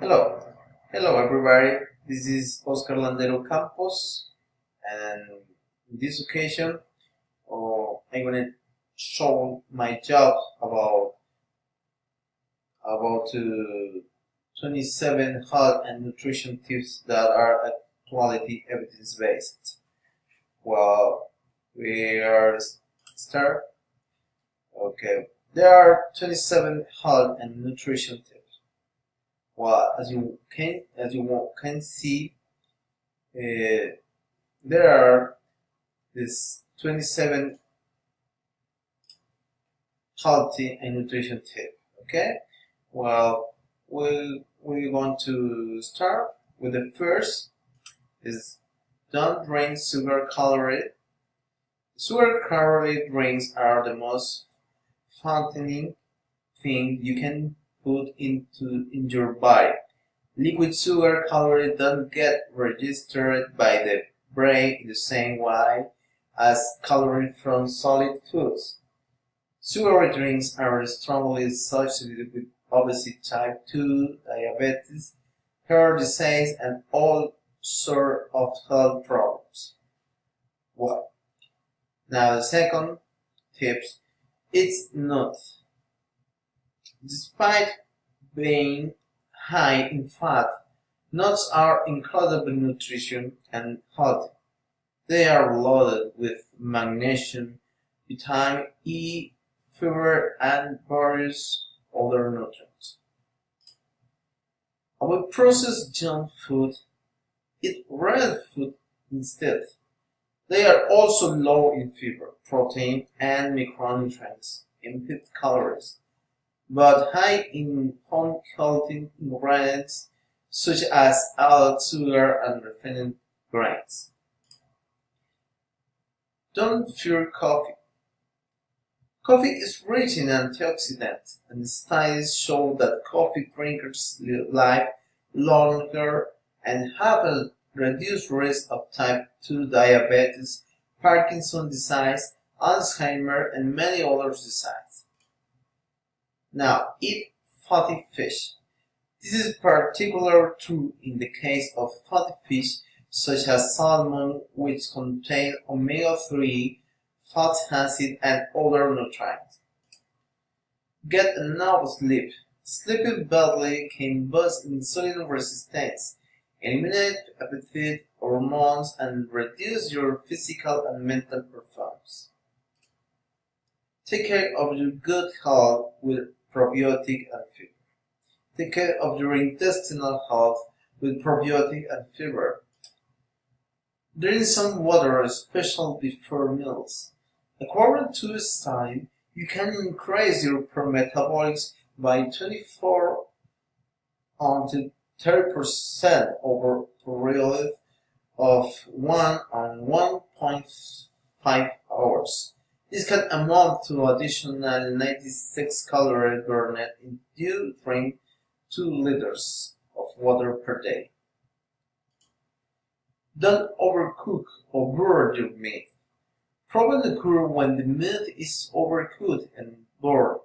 Hello, hello everybody. This is Oscar Landero Campos, and in this occasion, I'm gonna show my job about 27 health and nutrition tips that are actuality evidence based. Well, we are start. Okay, there are 27 health and nutrition tips. Well, as you can see, there are this 27 healthy and nutrition tip. Okay, well, we want to start with the first is don't drink sugar calorie drinks are the most fattening thing you can put in your body. Liquid sugar calories don't get registered by the brain in the same way as calories from solid foods. Sugary drinks are strongly associated with obesity, type 2 diabetes, heart disease, and all sorts of health problems. Well, now the second tips, it's not. Despite being high in fat, nuts are incredibly nutritious and healthy. They are loaded with magnesium, vitamin E, fiber, and various other nutrients. Avoid processed junk food. Eat real food instead. They are also low in fiber, protein, and micronutrients, empty calories, but high in unhealthy ingredients such as added sugar and refined grains. Don't fear coffee. Coffee is rich in antioxidants, and studies show that coffee drinkers live longer and have a reduced risk of type 2 diabetes, Parkinson's disease, Alzheimer, and many other diseases. Now, eat fatty fish. This is particularly true in the case of fatty fish such as salmon, which contain omega-3, fatty acid, and other nutrients. Get enough sleep. Sleeping badly can boost insulin resistance, eliminate appetite hormones, and reduce your physical and mental performance. Take care of your gut health with probiotic and fiber. Take care of your intestinal health with probiotic and fiber. Drink some water, especially before meals. According to a study, you can increase your metabolics by 24 until 30% over a period of 1 and 1.5 hours. This can amount to additional 96 calories burned if you drink 2 liters of water per day. Don't overcook or burn your meat. Problems occur when the meat is overcooked and burned.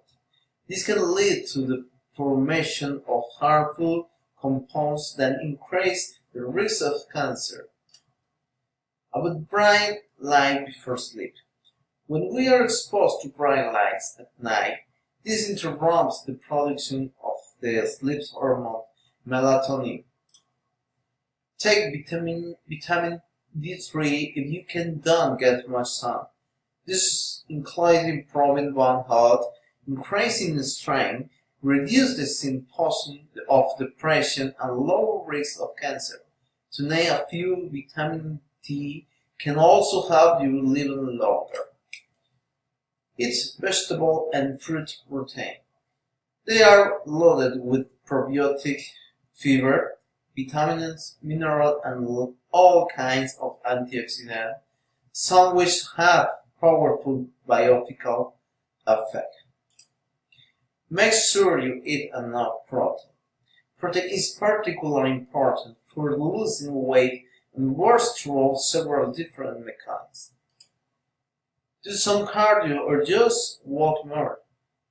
This can lead to the formation of harmful compounds that increase the risk of cancer. About bright light before sleep. When we are exposed to bright lights at night, this interrupts the production of the sleep hormone melatonin. Take vitamin D3 if you don't get much sun. This includes improving bone health, increasing strength, reduce the symptoms of depression, and lower risk of cancer. To name a few, vitamin D can also help you live longer. Eat vegetable and fruit protein. They are loaded with probiotic, fiber, vitamins, minerals, and all kinds of antioxidants, some which have powerful biophysical effect. Make sure you eat enough protein. Protein is particularly important for losing weight and works through several different mechanisms. Do some cardio or just walk more.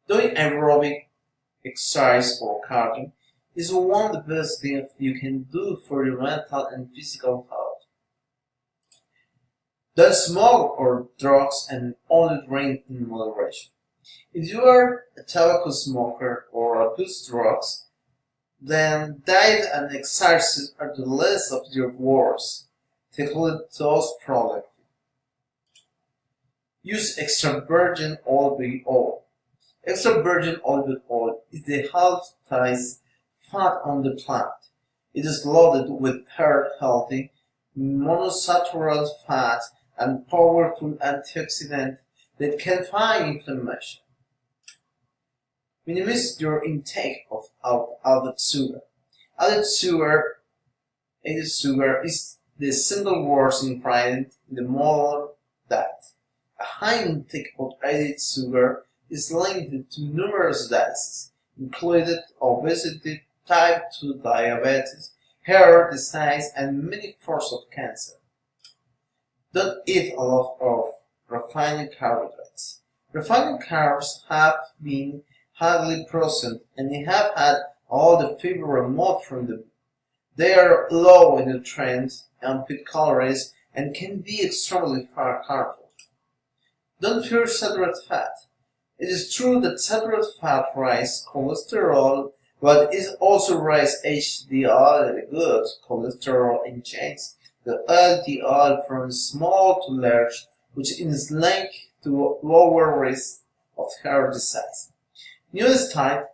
Doing aerobic exercise or cardio is one of the best things you can do for your mental and physical health. Don't smoke or drugs and only drink in moderation. If you are a tobacco smoker or abuse drugs, then diet and exercise are the least of your worries. Tackle those problems. Use extra virgin olive oil. Extra virgin olive oil is the healthiest fat on the planet. It is loaded with heart-healthy, monosaturated fat and powerful antioxidant that can fight inflammation. Minimize your intake of added sugar. Added sugar is the single worst ingredient in the modern diet. A high intake of added sugar is linked to numerous diseases, including obesity, type 2 diabetes, heart disease, and many forms of cancer. Don't eat a lot of refined carbohydrates. Refined carbs have been highly processed and they have had all the fiber removed from them. They are low in nutrients and with calories and can be extremely harmful. Don't fear saturated fat. It is true that saturated fat raises cholesterol, but it also raises HDL, the good cholesterol, and changes the LDL from small to large, which is linked to lower risk of heart disease. New studies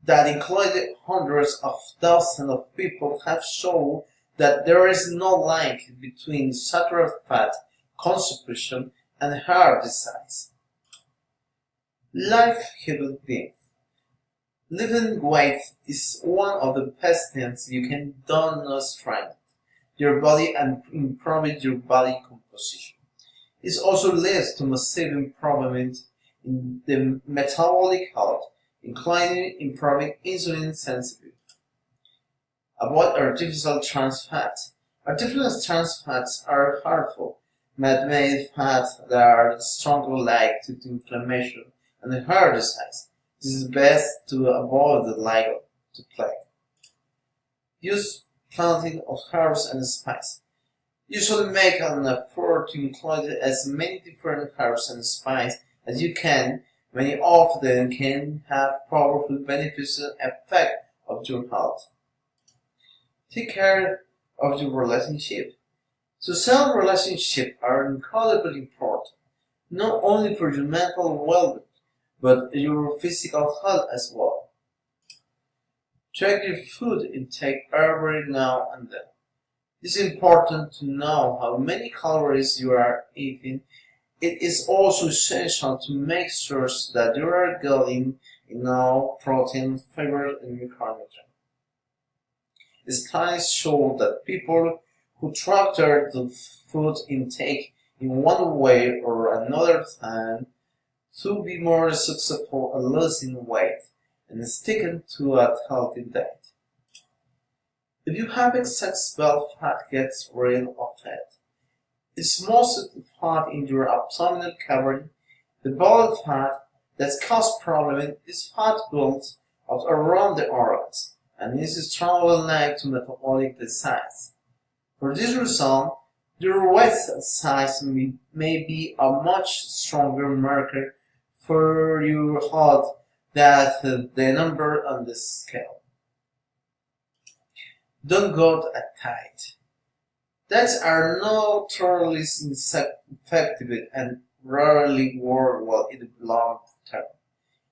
that included hundreds of thousands of people have shown that there is no link between saturated fat consumption and heart disease. Life-giving things. Losing weight is one of the best things you can do to strengthen your body and improve your body composition. It also leads to massive improvement in the metabolic health, including improving insulin sensitivity. Avoid artificial trans fats. Artificial trans fats are harmful, man-made fats that are strongly linked to inflammation and heart disease. This is best to avoid the like to plague. Use planting of herbs and spices. Usually make an effort to include as many different herbs and spices as you can. Many of them can have powerful beneficial effect of your health. Take care of your relationship. Social relationships are incredibly important, not only for your mental well-being, but your physical health as well. Check your food intake every now and then. It is important to know how many calories you are eating. It is also essential to make sure that you are getting enough protein, fiber, and micronutrients. Studies show that people who track their food intake in one way or another tend to be more successful at losing weight and sticking to a healthy diet. If you have excess belly fat, get rid of it. It's mostly fat in your abdominal cavity. The belly fat that causes problems is fat built up around the organs and is strongly linked to metabolic disease. For this reason, your waist size may be a much stronger marker for your health than the number on the scale. Don't go at tight. Diets are notoriously ineffective and rarely work well in the long term.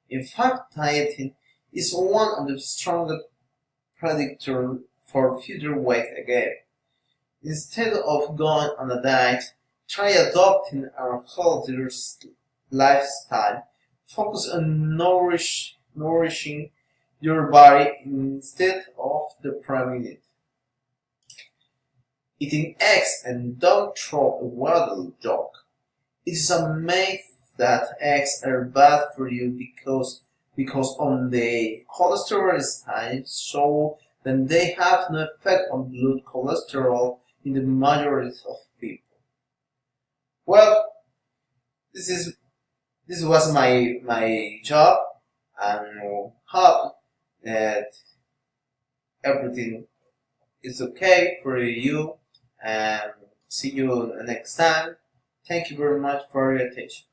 In fact, dieting is one of the strongest predictors for future weight gain. Instead of going on a diet, try adopting a healthier lifestyle. Focus on nourishing your body instead of depriving it. Eating eggs and don't throw away the yolk. It is a myth that eggs are bad for you because on the cholesterol side show that they have no effect on blood cholesterol in the majority of people. Well, this was my job and hope that everything is okay for you, and see you next time. Thank you very much for your attention.